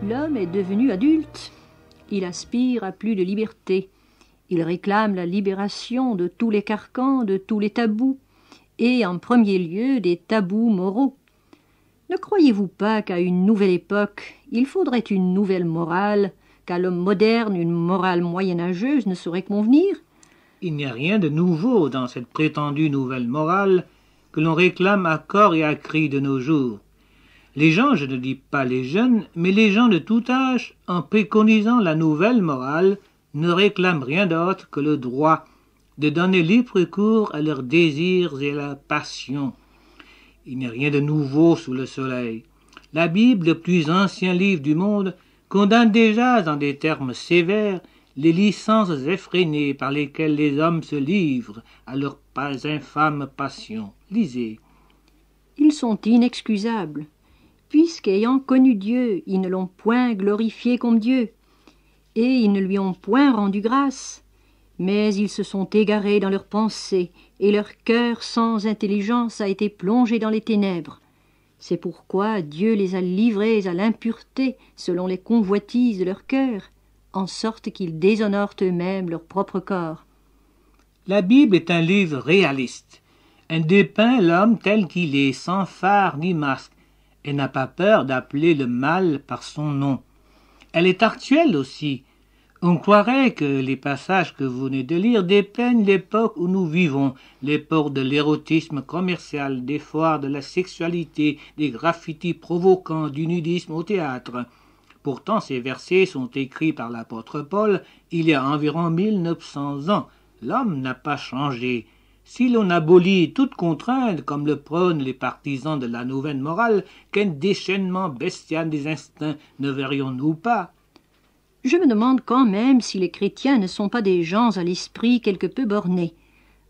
L'homme est devenu adulte. Il aspire à plus de liberté. Il réclame la libération de tous les carcans, de tous les tabous, et en premier lieu des tabous moraux. Ne croyez-vous pas qu'à une nouvelle époque, il faudrait une nouvelle morale, qu'à l'homme moderne, une morale moyenâgeuse ne saurait convenir? Il n'y a rien de nouveau dans cette prétendue nouvelle morale que l'on réclame à corps et à cri de nos jours. Les gens, je ne dis pas les jeunes, mais les gens de tout âge, en préconisant la nouvelle morale, ne réclament rien d'autre que le droit de donner libre cours à leurs désirs et à leurs passions. Il n'y a rien de nouveau sous le soleil. La Bible, le plus ancien livre du monde, condamne déjà dans des termes sévères les licences effrénées par lesquelles les hommes se livrent à leurs infâmes passions. Lisez. Ils sont inexcusables, puisqu'ayant connu Dieu, ils ne l'ont point glorifié comme Dieu, et ils ne lui ont point rendu grâce, mais ils se sont égarés dans leurs pensées, et leur cœur sans intelligence a été plongé dans les ténèbres. C'est pourquoi Dieu les a livrés à l'impureté selon les convoitises de leur cœur, en sorte qu'ils déshonorent eux-mêmes leur propre corps. La Bible est un livre réaliste. Elle dépeint l'homme tel qu'il est, sans phare ni masque, et n'a pas peur d'appeler le mal par son nom. Elle est actuelle aussi. On croirait que les passages que vous venez de lire dépeignent l'époque où nous vivons, l'époque de l'érotisme commercial, des foires de la sexualité, des graffitis provoquants, du nudisme au théâtre. Pourtant, ces versets sont écrits par l'apôtre Paul il y a environ 1900 ans. L'homme n'a pas changé. Si l'on abolit toute contrainte, comme le prônent les partisans de la nouvelle morale, quel déchaînement bestial des instincts ne verrions-nous pas? Je me demande quand même si les chrétiens ne sont pas des gens à l'esprit quelque peu bornés.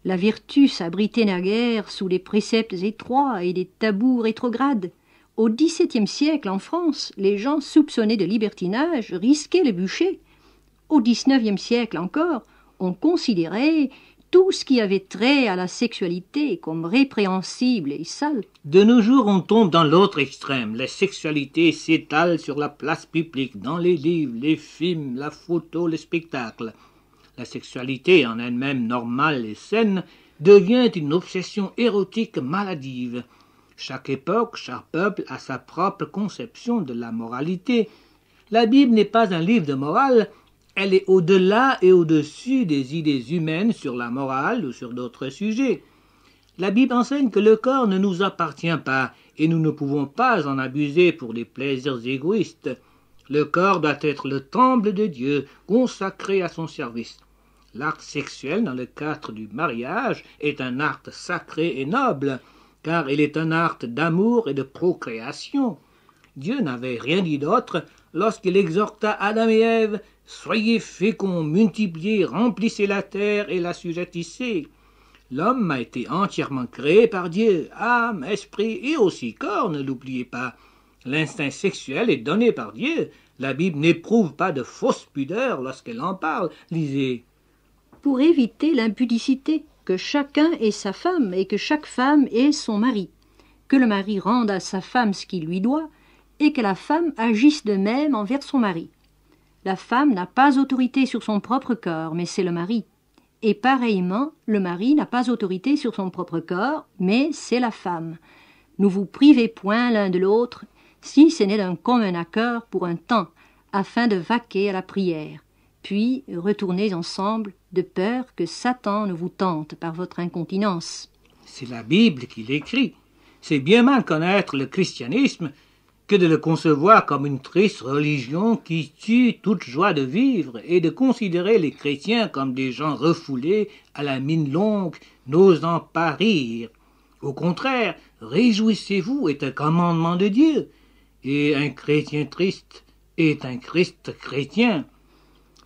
La vertu s'abritait naguère sous des préceptes étroits et des tabous rétrogrades. Au XVIIe siècle, en France, les gens soupçonnés de libertinage risquaient le bûcher. Au XIXe siècle encore, on considérait tout ce qui avait trait à la sexualité comme répréhensible et sale. De nos jours, on tombe dans l'autre extrême. La sexualité s'étale sur la place publique, dans les livres, les films, la photo, le spectacle. La sexualité, en elle-même normale et saine, devient une obsession érotique maladive. Chaque époque, chaque peuple a sa propre conception de la moralité. La Bible n'est pas un livre de morale, elle est au-delà et au-dessus des idées humaines sur la morale ou sur d'autres sujets. La Bible enseigne que le corps ne nous appartient pas et nous ne pouvons pas en abuser pour des plaisirs égoïstes. Le corps doit être le temple de Dieu, consacré à son service. L'acte sexuel dans le cadre du mariage est un acte sacré et noble, car il est un acte d'amour et de procréation. Dieu n'avait rien dit d'autre lorsqu'il exhorta Adam et Ève « Soyez féconds, multipliez, remplissez la terre et l'assujettissez ». L'homme a été entièrement créé par Dieu, âme, esprit et aussi corps, ne l'oubliez pas. L'instinct sexuel est donné par Dieu. La Bible n'éprouve pas de fausse pudeur lorsqu'elle en parle. Lisez. Pour éviter l'impudicité, que chacun ait sa femme et que chaque femme ait son mari, que le mari rende à sa femme ce qu'il lui doit et que la femme agisse de même envers son mari. La femme n'a pas autorité sur son propre corps, mais c'est le mari. Et pareillement, le mari n'a pas autorité sur son propre corps, mais c'est la femme. Ne vous privez point l'un de l'autre, si ce n'est d'un commun accord pour un temps, afin de vaquer à la prière. Puis retournez ensemble, de peur que Satan ne vous tente par votre incontinence. C'est la Bible qui l'écrit. C'est bien mal connaître le christianisme que de le concevoir comme une triste religion qui tue toute joie de vivre et de considérer les chrétiens comme des gens refoulés à la mine longue, n'osant pas rire. Au contraire, réjouissez-vous est un commandement de Dieu, et un chrétien triste est un Christ chrétien.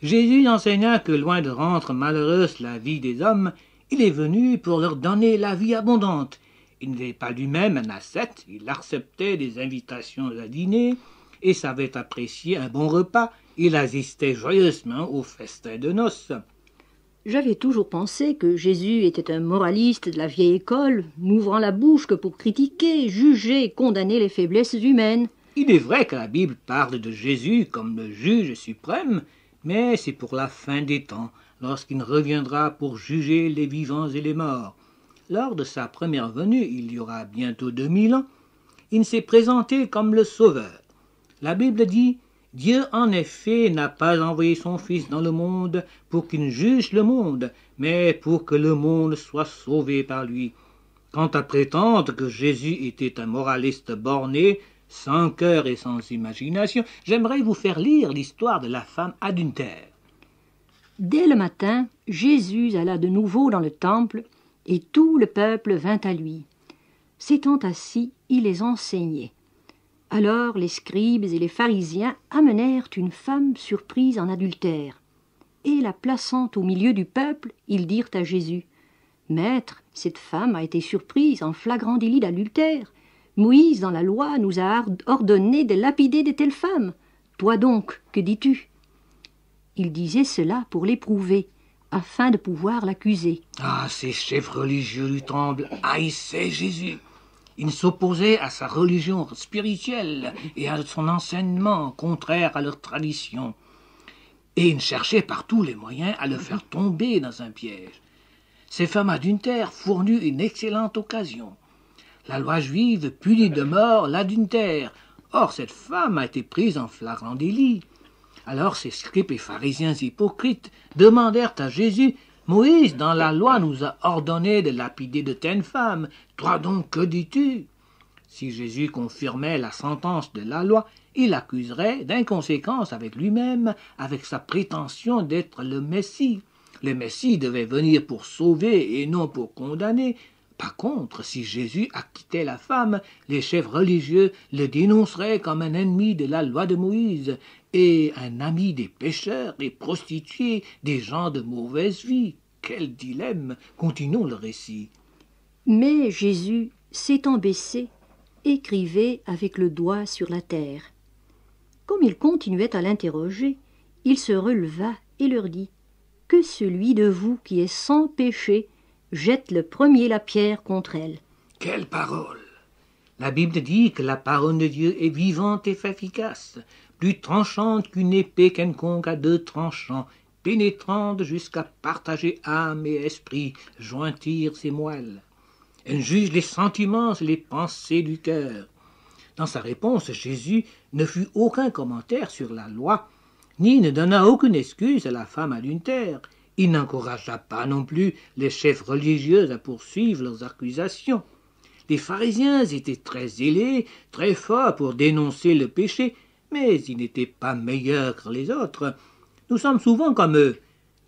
Jésus enseigna que loin de rendre malheureuse la vie des hommes, il est venu pour leur donner la vie abondante. Il n'était pas lui-même un ascète, il acceptait des invitations à dîner et savait apprécier un bon repas. Il assistait joyeusement au festin de noces. J'avais toujours pensé que Jésus était un moraliste de la vieille école, n'ouvrant la bouche que pour critiquer, juger et condamner les faiblesses humaines. Il est vrai que la Bible parle de Jésus comme le juge suprême, mais c'est pour la fin des temps, lorsqu'il reviendra pour juger les vivants et les morts. Lors de sa première venue, il y aura bientôt 2000 ans, il s'est présenté comme le Sauveur. La Bible dit « Dieu, en effet, n'a pas envoyé son Fils dans le monde pour qu'il juge le monde, mais pour que le monde soit sauvé par lui. » Quant à prétendre que Jésus était un moraliste borné, sans cœur et sans imagination, j'aimerais vous faire lire l'histoire de la femme adultère. Dès le matin, Jésus alla de nouveau dans le temple, et tout le peuple vint à lui. S'étant assis, il les enseignait. Alors les scribes et les pharisiens amenèrent une femme surprise en adultère. Et la plaçant au milieu du peuple, ils dirent à Jésus, « Maître, cette femme a été surprise en flagrant délit d'adultère. Moïse, dans la loi, nous a ordonné de lapider de telles femmes. Toi donc, que dis-tu » Il disait cela pour l'éprouver, afin de pouvoir l'accuser. Ah, ces chefs religieux du temple haïssaient Jésus. Ils s'opposaient à sa religion spirituelle et à son enseignement contraire à leur tradition. Et ils cherchaient par tous les moyens à le faire tomber dans un piège. Ces femmes adultères fournirent une excellente occasion. La loi juive punit de mort l'adultère. Or, cette femme a été prise en flagrant délit. Alors ces scribes et pharisiens hypocrites demandèrent à Jésus « Moïse, dans la loi, nous a ordonné de lapider de telles femmes. Toi donc, que dis-tu » Si Jésus confirmait la sentence de la loi, il accuserait d'inconséquence avec lui-même, avec sa prétention d'être le Messie. Le Messie devait venir pour sauver et non pour condamner. Par contre, si Jésus acquittait la femme, les chefs religieux le dénonceraient comme un ennemi de la loi de Moïse et un ami des pécheurs, des prostituées, des gens de mauvaise vie. Quel dilemme! Continuons le récit. Mais Jésus, s'étant baissé, écrivait avec le doigt sur la terre. Comme il continuait à l'interroger, il se releva et leur dit « Que celui de vous qui est sans péché jette le premier la pierre contre elle. » Quelle parole! La Bible dit que la parole de Dieu est vivante et efficace, plus tranchante qu'une épée quelconque à 2 tranchants, pénétrante jusqu'à partager âme et esprit, jointir ses moelles. Elle juge les sentiments et les pensées du cœur. Dans sa réponse, Jésus ne fit aucun commentaire sur la loi, ni ne donna aucune excuse à la femme adultère. Il n'encouragea pas non plus les chefs religieux à poursuivre leurs accusations. Les pharisiens étaient très zélés, très forts pour dénoncer le péché, mais ils n'étaient pas meilleurs que les autres. Nous sommes souvent comme eux.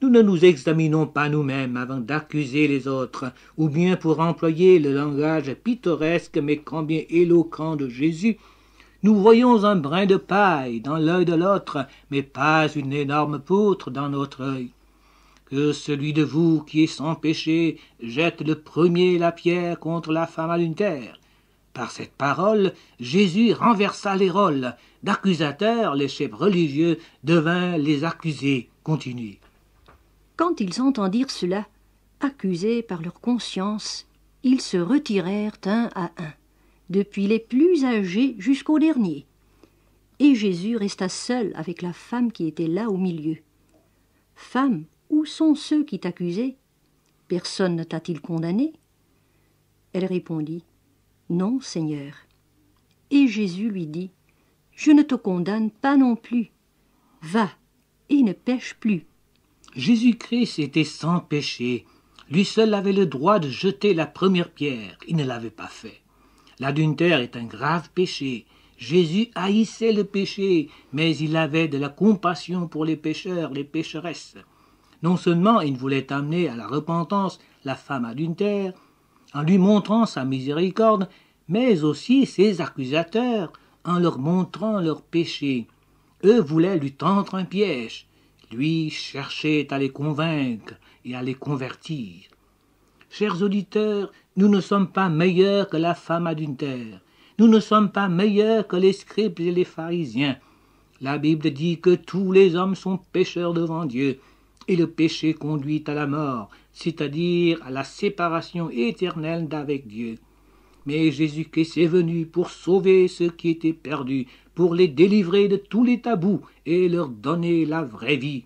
Nous ne nous examinons pas nous-mêmes avant d'accuser les autres, ou bien pour employer le langage pittoresque mais combien éloquent de Jésus. Nous voyons un brin de paille dans l'œil de l'autre, mais pas une énorme poutre dans notre œil. Que celui de vous qui est sans péché jette le premier la pierre contre la femme adultère. Par cette parole, Jésus renversa les rôles. D'accusateurs, les chefs religieux devinrent les accusés. Continuez. Quand ils entendirent cela, accusés par leur conscience, ils se retirèrent un à un, depuis les plus âgés jusqu'au dernier. Et Jésus resta seul avec la femme qui était là au milieu. « Femme, où sont ceux qui t'accusaient? Personne ne t'a-t-il condamné ?» Elle répondit, « Non, Seigneur. » Et Jésus lui dit, « Je ne te condamne pas non plus. Va et ne pêche plus. » Jésus-Christ était sans péché. Lui seul avait le droit de jeter la première pierre. Il ne l'avait pas fait. L'adultère est un grave péché. Jésus haïssait le péché, mais il avait de la compassion pour les pécheurs, les pécheresses. Non seulement il voulait amener à la repentance la femme adultère, en lui montrant sa miséricorde, mais aussi ses accusateurs, en leur montrant leurs péchés. Eux voulaient lui tendre un piège. Lui cherchait à les convaincre et à les convertir. Chers auditeurs, nous ne sommes pas meilleurs que la femme adultère. Nous ne sommes pas meilleurs que les scribes et les pharisiens. La Bible dit que tous les hommes sont pécheurs devant Dieu, et le péché conduit à la mort, c'est-à-dire à la séparation éternelle d'avec Dieu. Mais Jésus-Christ est venu pour sauver ceux qui étaient perdus, pour les délivrer de tous les tabous et leur donner la vraie vie.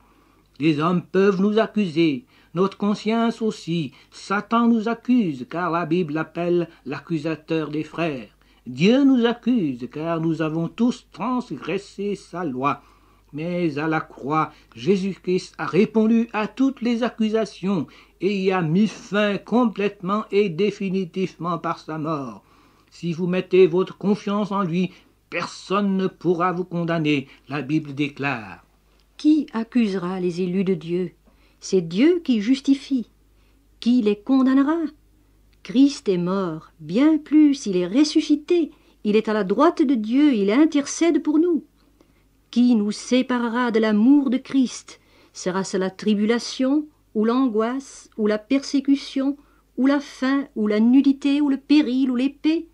Les hommes peuvent nous accuser, notre conscience aussi. Satan nous accuse, car la Bible l'appelle l'accusateur des frères. Dieu nous accuse, car nous avons tous transgressé sa loi. Mais à la croix, Jésus-Christ a répondu à toutes les accusations et y a mis fin complètement et définitivement par sa mort. Si vous mettez votre confiance en lui, personne ne pourra vous condamner, la Bible déclare. Qui accusera les élus de Dieu? C'est Dieu qui justifie. Qui les condamnera? Christ est mort, bien plus, il est ressuscité, il est à la droite de Dieu, il intercède pour nous. Qui nous séparera de l'amour de Christ? Sera-ce la tribulation, ou l'angoisse, ou la persécution, ou la faim, ou la nudité, ou le péril, ou l'épée?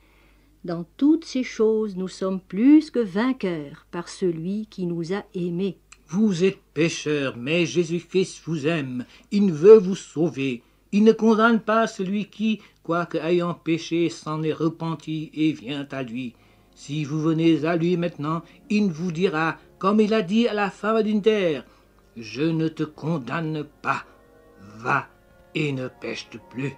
Dans toutes ces choses, nous sommes plus que vainqueurs par celui qui nous a aimés. Vous êtes pécheurs, mais Jésus-Christ vous aime, il veut vous sauver. Il ne condamne pas celui qui, quoique ayant péché, s'en est repenti et vient à lui. Si vous venez à lui maintenant, il vous dira, comme il a dit à la femme adultère, « Je ne te condamne pas, va et ne pêche plus. »